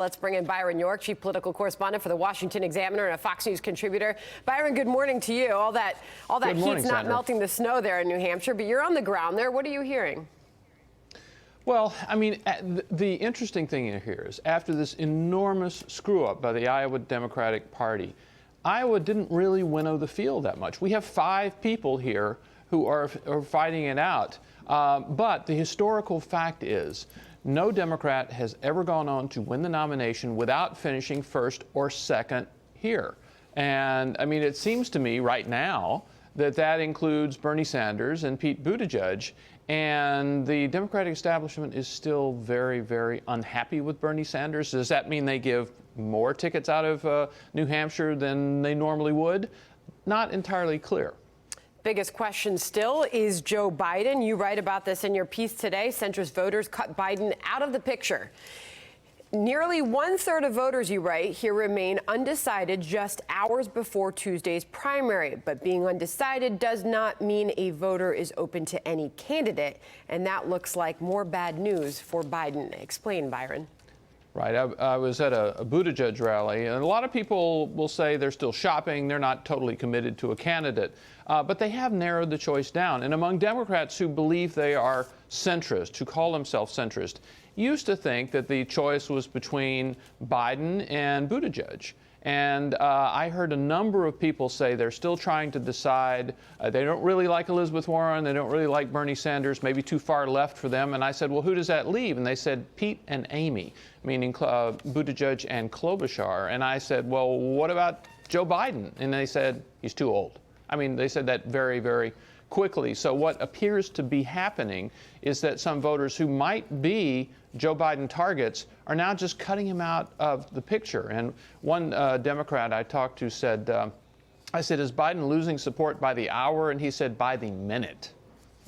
Let's bring in Byron York, chief political correspondent for the Washington Examiner and a Fox News contributor. Byron, good morning to you. All that heat's not melting the snow there in New Hampshire, but you're on the ground there. What are you hearing? Well, I mean, the interesting thing here is after this enormous screw-up by the Iowa Democratic Party, Iowa didn't really winnow the field that much. We have 5 people here who are fighting it out. But the historical fact is no Democrat has ever gone on to win the nomination without finishing first or second here. And, I mean, it seems to me right now that includes Bernie Sanders and Pete Buttigieg. And the Democratic establishment is still very, very unhappy with Bernie Sanders. Does that mean they give more tickets out of New Hampshire than they normally would? Not entirely clear. Biggest question still is Joe Biden. You write about this in your piece today. Centrist voters cut Biden out of the picture. Nearly 1/3 of voters, you write, here remain undecided just hours before Tuesday's primary. But being undecided does not mean a voter is open to any candidate. And that looks like more bad news for Biden. Explain, Byron. Right. I was at a Buttigieg rally, and a lot of people will say they're still shopping. They're not totally committed to a candidate. But they have narrowed the choice down. And among Democrats who believe they are centrist, who call themselves centrist, used to think that the choice was between Biden and Buttigieg. And I heard a number of people say they're still trying to decide. They don't really like Elizabeth Warren. They don't really like Bernie Sanders, maybe too far left for them. And I said, well, who does that leave? And they said Pete and Amy, meaning Buttigieg and Klobuchar. And I said, well, what about Joe Biden? And they said, he's too old. I mean, they said that very, very quickly. So what appears to be happening is that some voters who might be Joe Biden targets are now just cutting him out of the picture. And one Democrat I talked to said, I said, is Biden losing support by the hour? And he said, by the minute.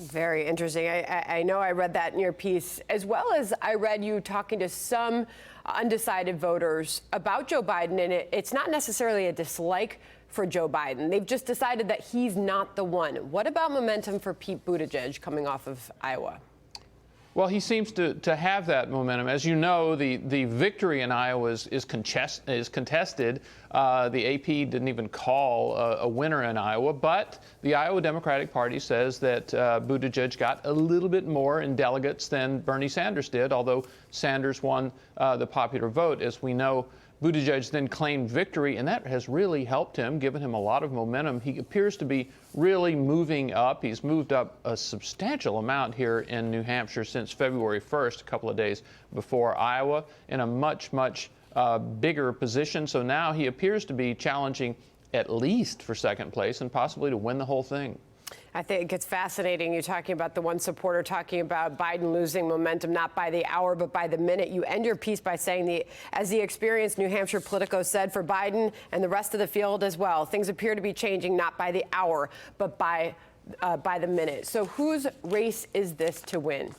Very interesting. I know I read that in your piece, as well as I read you talking to some undecided voters about Joe Biden. And it's not necessarily a dislike for Joe Biden. They've just decided that he's not the one. What about momentum for Pete Buttigieg coming off of Iowa? Well, he seems to have that momentum. As you know, the victory in Iowa is contested. The AP didn't even call a winner in Iowa, but the Iowa Democratic Party says that Buttigieg got a little bit more in delegates than Bernie Sanders did, although Sanders won the popular vote. As we know, Buttigieg then claimed victory, and that has really helped him, given him a lot of momentum. He appears to be really moving up. He's moved up a substantial amount here in New Hampshire since February 1st, a couple of days before Iowa, in a much, much bigger position. So now he appears to be challenging at least for second place and possibly to win the whole thing. I think it's fascinating. You're talking about the one supporter talking about Biden losing momentum, not by the hour, but by the minute. You end your piece by saying, as the experienced New Hampshire Politico said, for Biden and the rest of the field as well, things appear to be changing not by the hour, but by the minute. So whose race is this to win?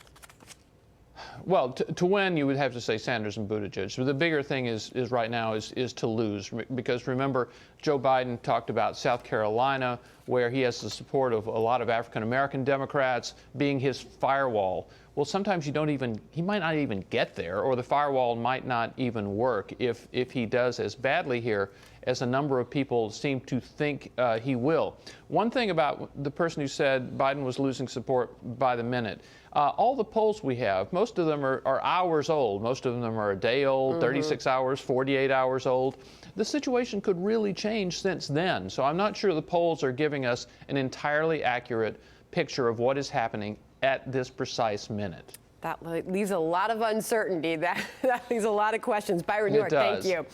Well, to win, you would have to say Sanders and Buttigieg. So the bigger thing is right now is to lose, because remember, Joe Biden talked about South Carolina, where he has the support of a lot of African-American Democrats, being his firewall. Well, sometimes he might not even get there, or the firewall might not even work if he does as badly here as a number of people seem to think he will. One thing about the person who said Biden was losing support by the minute, all the polls we have, most of them are hours old. Most of them are a day old, 36 hours, 48 hours old. The situation could really change since then. So I'm not sure the polls are giving us an entirely accurate picture of what is happening at this precise minute. That leaves a lot of uncertainty. That leaves a lot of questions. Byron York, thank you.